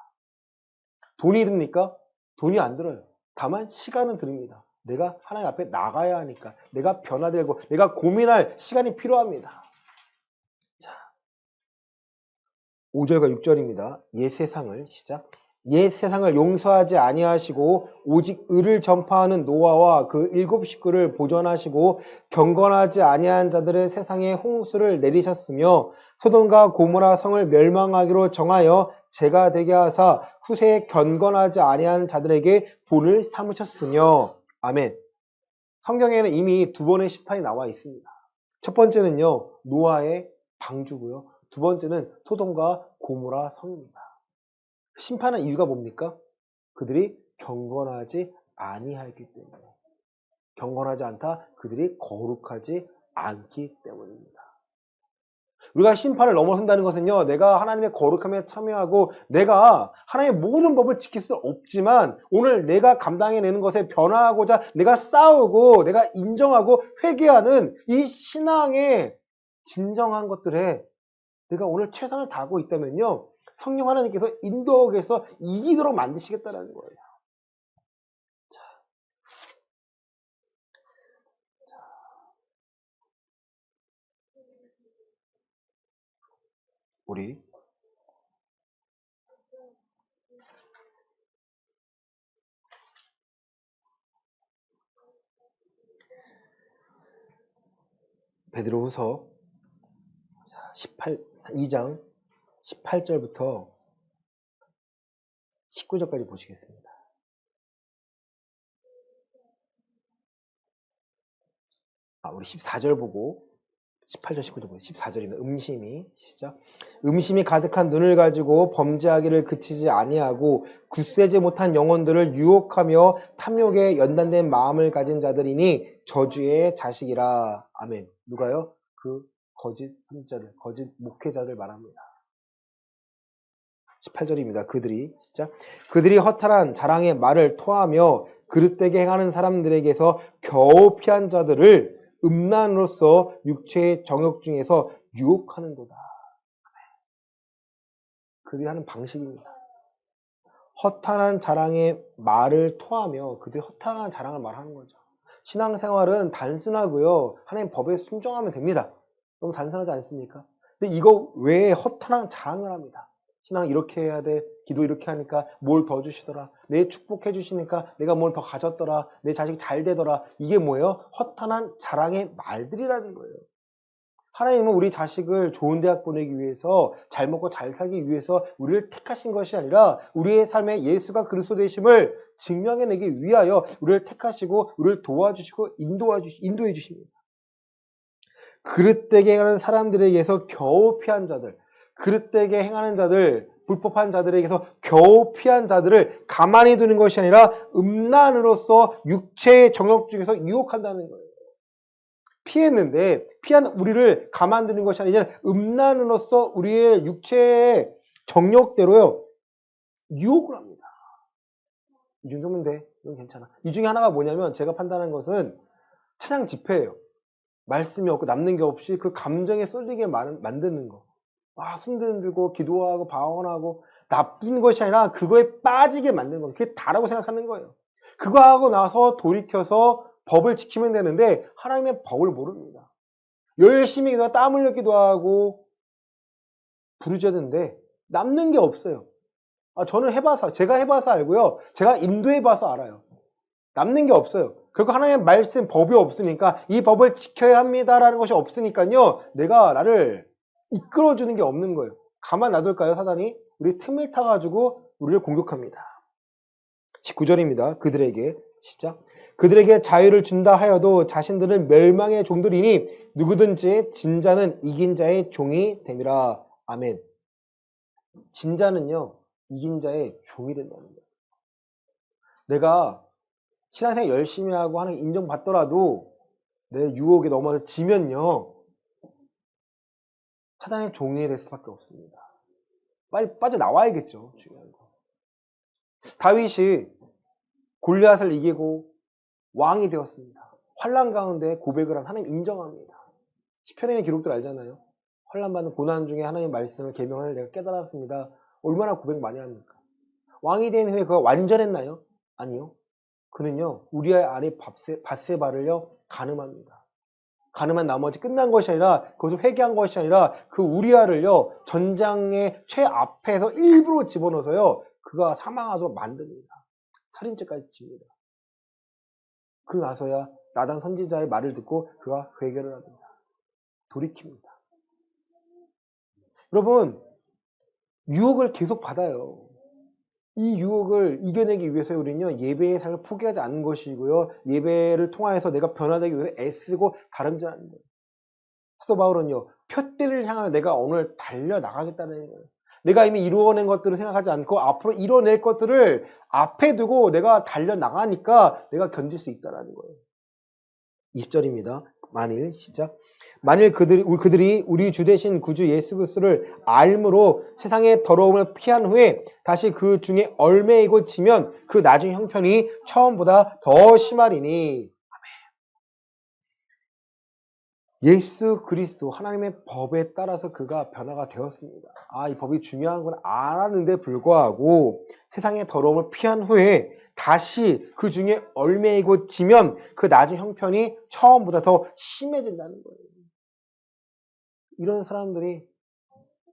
돈이 듭니까? 돈이 안 들어요. 다만 시간은 듭니다. 내가 하나님 앞에 나가야 하니까, 내가 변화되고 내가 고민할 시간이 필요합니다. 5절과 6절입니다. 옛 세상을 용서하지 아니하시고 오직 의를 전파하는 노아와 그 7 식구를 보존하시고 경건하지 아니한 자들의 세상에 홍수를 내리셨으며 소돔과 고모라 성을 멸망하기로 정하여 재가 되게 하사 후세에 경건하지 아니한 자들에게 본을 삼으셨으며. 아멘. 성경에는 이미 2번의 심판이 나와 있습니다. 첫 번째는요, 노아의 방주고요. 두 번째는 소돔과 고모라 성입니다. 심판한 이유가 뭡니까? 그들이 경건하지 아니하기 때문에. 경건하지 않다, 그들이 거룩하지 않기 때문입니다. 우리가 심판을 넘어선다는 것은요, 내가 하나님의 거룩함에 참여하고 내가 하나님의 모든 법을 지킬 수 없지만 오늘 내가 감당해내는 것에 변화하고자 내가 싸우고 내가 인정하고 회개하는 이 신앙의 진정한 것들에 내가 오늘 최선을 다하고 있다면요, 성령 하나님께서 인도하게서 이기도록 만드시겠다는 거예요. 우리 베드로후서 2장 18절부터 19절까지 보시겠습니다. 우리 14절 보고 18절 19절 보고 14절입니다. 음심이 가득한 눈을 가지고 범죄하기를 그치지 아니하고 굳세지 못한 영혼들을 유혹하며 탐욕에 연단된 마음을 가진 자들이니 저주의 자식이라. 아멘. 누가요? 그 거짓 선지자들, 거짓 목회자들 말합니다. 18절입니다. 그들이 허탈한 자랑의 말을 토하며 그릇되게 행하는 사람들에게서 겨우 피한 자들을 음란으로서 육체의 정욕 중에서 유혹하는도다. 그들이 하는 방식입니다. 허탄한 자랑의 말을 토하며 그들이 허탄한 자랑을 말하는 거죠. 신앙생활은 단순하고요. 하나님 법에 순종하면 됩니다. 너무 단순하지 않습니까? 근데 이거 외에 허탄한 자랑을 합니다. 신앙 이렇게 해야 돼. 기도 이렇게 하니까 뭘 더 주시더라. 내 축복해 주시니까 내가 뭘 더 가졌더라. 내 자식이 잘 되더라. 이게 뭐예요? 허탄한 자랑의 말들이라는 거예요. 하나님은 우리 자식을 좋은 대학 보내기 위해서 잘 먹고 잘 살기 위해서 우리를 택하신 것이 아니라 우리의 삶에 예수가 그리스도 되심을 증명해내기 위하여 우리를 택하시고 우리를 도와주시고 인도해 주십니다. 그릇되게 행하는 사람들에게서 겨우 피한 자들, 그릇되게 행하는 자들, 불법한 자들에게서 겨우 피한 자들을 가만히 두는 것이 아니라 음란으로서 육체의 정욕 중에서 유혹한다는 거예요. 피했는데 피한 우리를 가만두는 것이 아니라 음란으로서 우리의 육체의 정욕대로요 유혹을 합니다. 이 정도면 돼. 이건 괜찮아. 이 중에 하나가 뭐냐면 제가 판단한 것은 찬양 집회예요. 말씀이 없고 남는 게 없이 그 감정에 쏠리게 만드는 거. 숨들고 기도하고 방언하고 나쁜 것이 아니라 그거에 빠지게 만드는 거. 그게 다라고 생각하는 거예요. 그거 하고 나서 돌이켜서 법을 지키면 되는데 하나님의 법을 모릅니다. 열심히 기도하고 땀 흘려 기도하고 부르짖는데 남는 게 없어요. 저는 제가 해봐서 알고요. 제가 인도해봐서 알아요. 남는 게 없어요. 결국 하나님의 말씀, 법이 없으니까 이 법을 지켜야 합니다라는 것이 없으니까요. 내가 나를 이끌어주는 게 없는 거예요. 가만 놔둘까요, 사단이? 우리 틈을 타가지고 우리를 공격합니다. 19절입니다. 그들에게 시작. 그들에게 자유를 준다 하여도 자신들은 멸망의 종들이니 누구든지 진자는 이긴 자의 종이 됨이라. 아멘. 진자는요, 이긴 자의 종이 된다는 거예요. 내가 신앙생활 열심히 하고 하나님 인정받더라도 내 유혹에 넘어서 지면요, 사단의 종이 될 수밖에 없습니다. 빨리 빠져나와야겠죠. 중요한 거. 다윗이 골리앗을 이기고 왕이 되었습니다. 환난 가운데 고백을 한 하나님 인정합니다. 시편에 있는 기록들 알잖아요. 환난받는 고난 중에 하나님 말씀을 계명을 내가 깨달았습니다. 얼마나 고백 많이 합니까? 왕이 된 후에 그가 완전했나요? 아니요. 그는요, 우리아의 아내 밧세바를요 간음합니다. 간음한 나머지 끝난 것이 아니라 그것을 회개한 것이 아니라 그 우리아를요 전장의 최앞에서 일부러 집어넣어서요 그가 사망하도록 만듭니다. 살인죄까지 칩니다. 그러고 나서야 나단 선지자의 말을 듣고 그가 회개를 합니다. 돌이킵니다. 여러분, 유혹을 계속 받아요. 이 유혹을 이겨내기 위해서 우리는요 예배의 삶을 포기하지 않는 것이고요, 예배를 통하여서 내가 변화되기 위해서 애쓰고 다름질하는 거예요. 사도 바울은요 표대를 향하여 내가 오늘 달려나가겠다는 거예요. 내가 이미 이루어낸 것들을 생각하지 않고 앞으로 이뤄낼 것들을 앞에 두고 내가 달려나가니까 내가 견딜 수 있다는 거예요. 20절입니다. 만일 시작. 만일 그들이 우리 주 되신 구주 예수 그리스도를 알므로 세상의 더러움을 피한 후에 다시 그 중에 얽매이고 지면 그 나중 형편이 처음보다 더 심하리니. 예수 그리스도 하나님의 법에 따라서 그가 변화가 되었습니다. 이 법이 중요한 건 알았는데 불구하고 세상의 더러움을 피한 후에 다시 그 중에 얽매이고 지면 그 나중 형편이 처음보다 더 심해진다는 거예요. 이런 사람들이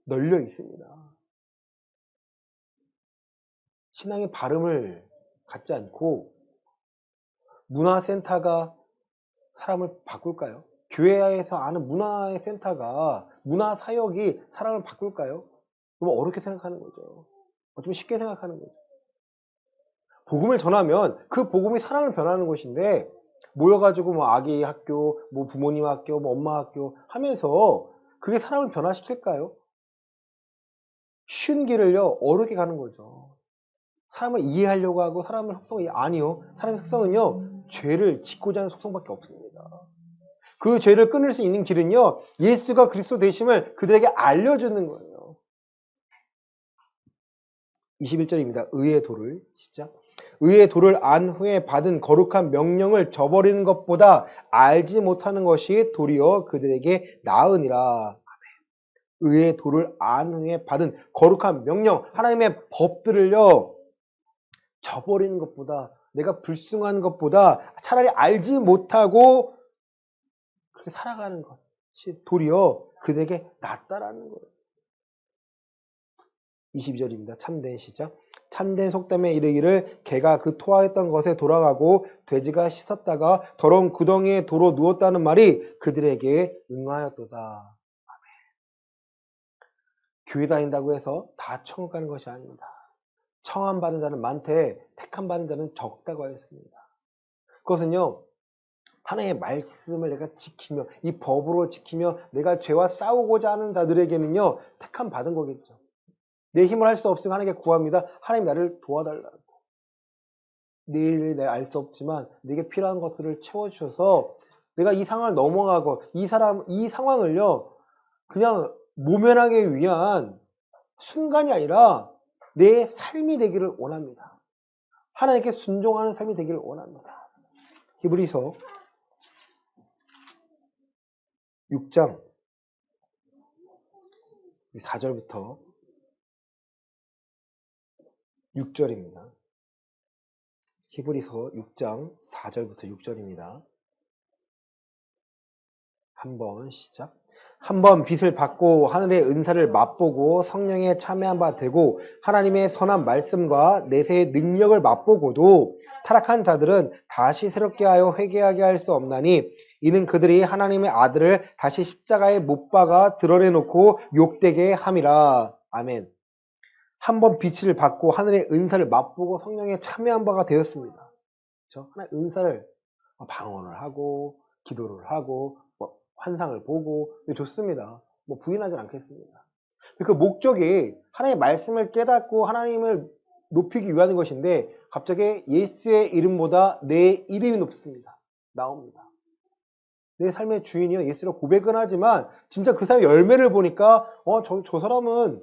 널려 있습니다. 신앙의 발음을 갖지 않고 문화센터가 사람을 바꿀까요? 교회에서 아는 문화의 센터가, 문화사역이 사람을 바꿀까요? 너무 어렵게 생각하는 거죠. 어쩌면 쉽게 생각하는 거죠. 복음을 전하면 그 복음이 사람을 변하는 것인데 모여가지고 뭐 아기 학교, 뭐 부모님 학교, 뭐 엄마 학교 하면서 그게 사람을 변화시킬까요? 쉬운 길을요 어렵게 가는 거죠. 사람을 이해하려고 하고 사람의 속성이 아니요. 사람의 속성은요 죄를 짓고자 하는 속성밖에 없습니다. 그 죄를 끊을 수 있는 길은요 예수가 그리스도 되심을 그들에게 알려주는 거예요. 21절입니다. 의의 도를 시작. 의의 도를 안 후에 받은 거룩한 명령을 저버리는 것보다 알지 못하는 것이 도리어 그들에게 나으니라. 의의 도를 안 후에 받은 거룩한 명령, 하나님의 법들을요, 저버리는 것보다, 내가 불순한 것보다 차라리 알지 못하고 그렇게 살아가는 것이 도리어 그들에게 낫다라는 거예요. 22절입니다. 참된 시작. 참된 속담에 이르기를 개가 그 토하였던 것에 돌아가고 돼지가 씻었다가 더러운 구덩이에 도로 누웠다는 말이 그들에게 응하였도다. 교회 다닌다고 해서 다 천국 가는 것이 아닙니다. 청함 받은 자는 많되 택함 받은 자는 적다고 하였습니다. 그것은요, 하나님의 말씀을 내가 지키며 이 법으로 지키며 내가 죄와 싸우고자 하는 자들에게는요, 택함 받은 거겠죠. 내 힘을 할 수 없으면 하나님께 구합니다. 하나님 나를 도와달라고. 내일을 내가 알 수 없지만 내게 필요한 것들을 채워주셔서 내가 이 상황을 넘어가고 이 상황을요, 그냥 모면하기 위한 순간이 아니라 내 삶이 되기를 원합니다. 하나님께 순종하는 삶이 되기를 원합니다. 히브리서 6장 4절부터 6절입니다. 히브리서 6장 4절부터 6절입니다. 한번 시작. 한번 빛을 받고 하늘의 은사를 맛보고 성령에 참여한 바 되고 하나님의 선한 말씀과 내세의 능력을 맛보고도 타락한 자들은 다시 새롭게 하여 회개하게 할 수 없나니 이는 그들이 하나님의 아들을 다시 십자가에 못 박아 드러내놓고 욕되게 함이라. 아멘. 한번 빛을 받고 하늘의 은사를 맛보고 성령에 참여한 바가 되었습니다. 그렇죠? 하나의 은사를 방언을 하고 기도를 하고 환상을 보고 좋습니다. 부인하지 않겠습니다. 그 목적이 하나님의 말씀을 깨닫고 하나님을 높이기 위한 것인데 갑자기 예수의 이름보다 내 이름이 높습니다. 나옵니다. 내 삶의 주인이요 예수로 고백은 하지만 진짜 그 사람의 열매를 보니까 저 사람은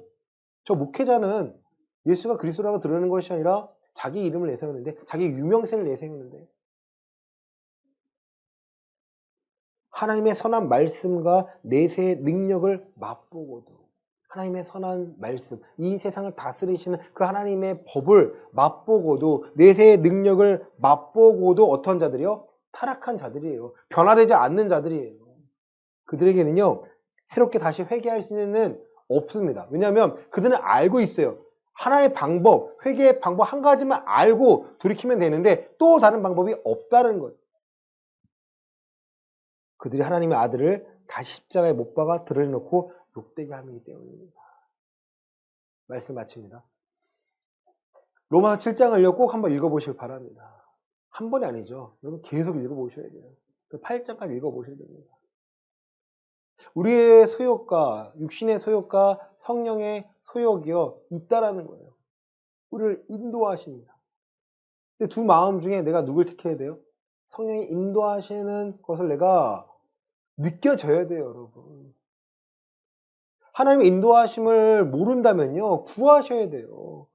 저 목회자는 예수가 그리스도라고 드러내는 것이 아니라 자기 이름을 내세우는데 자기 유명세를 내세우는데 하나님의 선한 말씀과 내세의 능력을 맛보고도 하나님의 선한 말씀, 이 세상을 다스리시는 그 하나님의 법을 맛보고도 내세의 능력을 맛보고도 어떤 자들이요? 타락한 자들이에요. 변화되지 않는 자들이에요. 그들에게는요. 새롭게 다시 회개할 수는 없습니다. 왜냐하면 그들은 알고 있어요. 하나의 방법, 회개의 방법 한 가지만 알고 돌이키면 되는데 또 다른 방법이 없다는 거예요. 그들이 하나님의 아들을 다시 십자가에 못 박아 드러내놓고 욕되게 함이기 때문입니다. 말씀 마칩니다. 로마서 7장을요 꼭 한번 읽어보시길 바랍니다. 한 번이 아니죠. 여러분 계속 읽어보셔야 돼요. 8장까지 읽어보셔야 됩니다. 우리의 소욕과 육신의 소욕과 성령의 소욕이요 있다라는 거예요. 우리를 인도하십니다. 근데 두 마음 중에 내가 누굴 택해야 돼요? 성령이 인도하시는 것을 내가 느껴져야 돼요, 여러분. 하나님의 인도하심을 모른다면요, 구하셔야 돼요.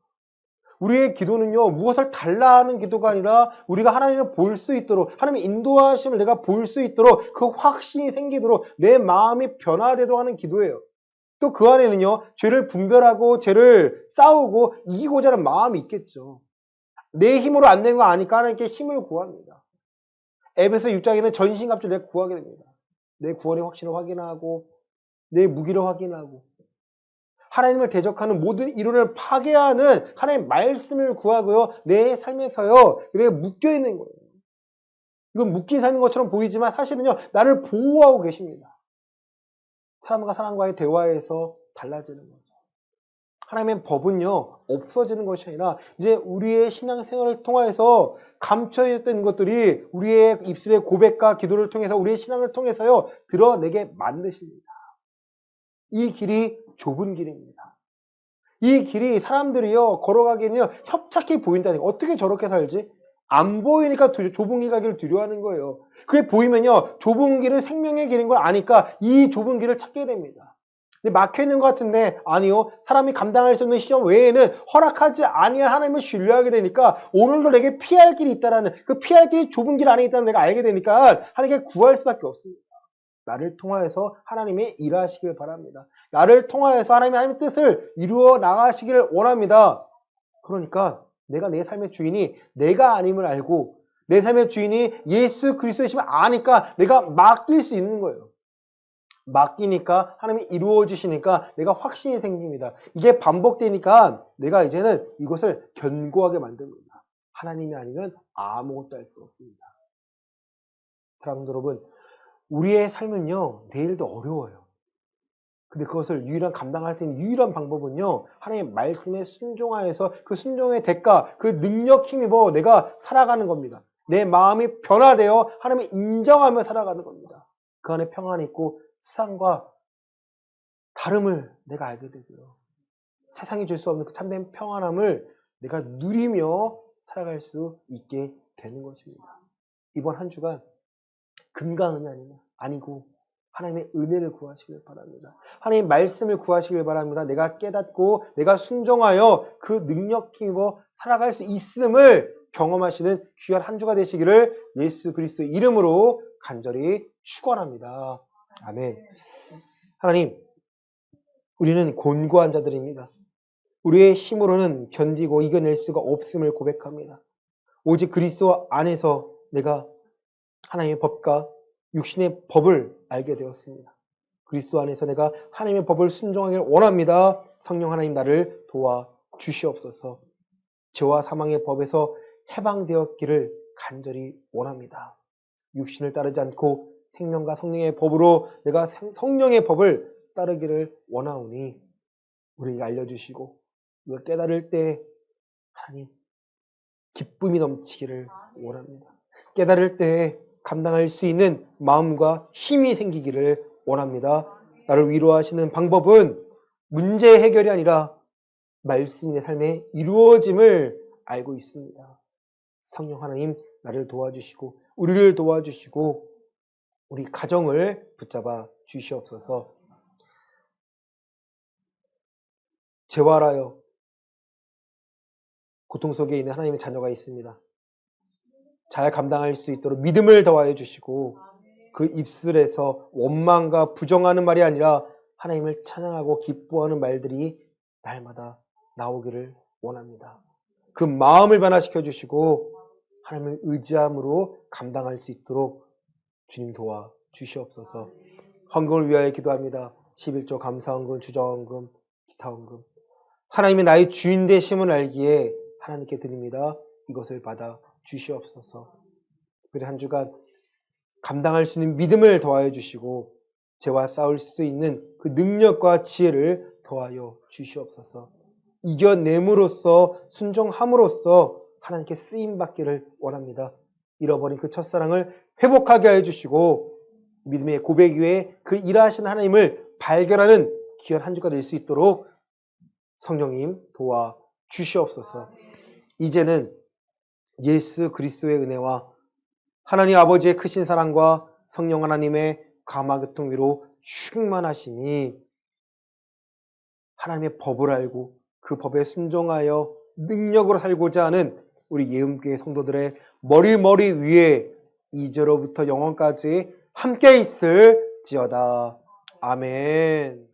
우리의 기도는요, 무엇을 달라 하는 기도가 아니라 우리가 하나님을 볼 수 있도록, 하나님의 인도하심을 내가 볼 수 있도록 그 확신이 생기도록 내 마음이 변화되도록 하는 기도예요. 또 그 안에는요, 죄를 분별하고 죄를 싸우고 이기고자 하는 마음이 있겠죠. 내 힘으로 안 된 거 아니까 하나님께 힘을 구합니다. 에베소 6장에는 전신갑주를 내가 구하게 됩니다. 내 구원의 확신을 확인하고 내 무기를 확인하고 하나님을 대적하는 모든 이론을 파괴하는 하나님의 말씀을 구하고요. 내 삶에서요. 내가 묶여있는 거예요. 이건 묶인 삶인 것처럼 보이지만 사실은요. 나를 보호하고 계십니다. 사람과 사람과의 대화에서 달라지는 거죠. 하나님의 법은요. 없어지는 것이 아니라 이제 우리의 신앙생활을 통해서 감춰있던 것들이 우리의 입술의 고백과 기도를 통해서 우리의 신앙을 통해서요. 드러내게 만드십니다. 이 길이 좁은 길입니다. 이 길이 사람들이요 걸어가기에는요 협착해 보인다는 거예요. 어떻게 저렇게 살지? 안 보이니까 좁은 길 가기를 두려워하는 거예요. 그게 보이면요 좁은 길은 생명의 길인 걸 아니까 이 좁은 길을 찾게 됩니다. 근데 막혀있는 것 같은데 아니요. 사람이 감당할 수 있는 시험 외에는 허락하지 아니한 하나님을 신뢰하게 되니까 오늘도 내게 피할 길이 있다라는 그 피할 길이 좁은 길 안에 있다는 내가 알게 되니까 하나님께 구할 수밖에 없습니다. 나를 통하여서 하나님의 일하시길 바랍니다. 나를 통하여서 하나님의 뜻을 이루어 나가시기를 원합니다. 그러니까 내가 내 삶의 주인이 내가 아님을 알고 내 삶의 주인이 예수 그리스도이심을 아니까 내가 맡길 수 있는 거예요. 맡기니까 하나님이 이루어 주시니까 내가 확신이 생깁니다. 이게 반복되니까 내가 이제는 이것을 견고하게 만듭니다. 하나님이 아니면 아무것도 할 수 없습니다. 사랑하는 여러분, 우리의 삶은요, 내일도 어려워요. 근데 그것을 감당할 수 있는 유일한 방법은요, 하나님의 말씀에 순종하여서 그 순종의 대가, 그 능력 힘입어 내가 살아가는 겁니다. 내 마음이 변화되어 하나님을 인정하며 살아가는 겁니다. 그 안에 평안이 있고 세상과 다름을 내가 알게 되고요. 세상이 줄 수 없는 그 참된 평안함을 내가 누리며 살아갈 수 있게 되는 것입니다. 이번 한 주간 금과 은이 아니고 하나님의 은혜를 구하시길 바랍니다. 하나님의 말씀을 구하시길 바랍니다. 내가 깨닫고 내가 순종하여 그 능력 힘입어 살아갈 수 있음을 경험하시는 귀한 한 주가 되시기를 예수 그리스도의 이름으로 간절히 축원합니다. 아멘. 하나님, 우리는 곤고한 자들입니다. 우리의 힘으로는 견디고 이겨낼 수가 없음을 고백합니다. 오직 그리스도 안에서 내가 하나님의 법과 육신의 법을 알게 되었습니다. 그리스도 안에서 내가 하나님의 법을 순종하기를 원합니다. 성령 하나님 나를 도와 주시옵소서. 죄와 사망의 법에서 해방되었기를 간절히 원합니다. 육신을 따르지 않고 생명과 성령의 법으로 내가 성령의 법을 따르기를 원하오니 우리에게 알려주시고 우리가 깨달을 때 하나님 기쁨이 넘치기를 원합니다. 깨달을 때 감당할 수 있는 마음과 힘이 생기기를 원합니다. 나를 위로하시는 방법은 문제 해결이 아니라 말씀의 삶에 이루어짐을 알고 있습니다. 성령 하나님 나를 도와주시고 우리를 도와주시고 우리 가정을 붙잡아 주시옵소서. 재활하여 고통 속에 있는 하나님의 자녀가 있습니다. 잘 감당할 수 있도록 믿음을 더하여 주시고 그 입술에서 원망과 부정하는 말이 아니라 하나님을 찬양하고 기뻐하는 말들이 날마다 나오기를 원합니다. 그 마음을 변화시켜 주시고 하나님을 의지함으로 감당할 수 있도록 주님 도와 주시옵소서. 헌금을 위하여 기도합니다. 11조 감사헌금, 주정헌금, 기타헌금. 하나님이 나의 주인 되심을 알기에 하나님께 드립니다. 이것을 받아 주시옵소서. 특별히 한 주간 감당할 수 있는 믿음을 더하여 주시고 죄와 싸울 수 있는 그 능력과 지혜를 더하여 주시옵소서. 이겨냄으로써 순종함으로써 하나님께 쓰임받기를 원합니다. 잃어버린 그 첫사랑을 회복하게 하여 주시고 믿음의 고백 위에 그 일하시는 하나님을 발견하는 귀한 한 주가 될 수 있도록 성령님 도와 주시옵소서. 이제는 예수 그리스도의 은혜와 하나님 아버지의 크신 사랑과 성령 하나님의 감화교통 위로 충만하심이 하나님의 법을 알고 그 법에 순종하여 능력으로 살고자 하는 우리 예음교회 성도들의 머리 위에 이제로부터 영원까지 함께 있을지어다. 아멘.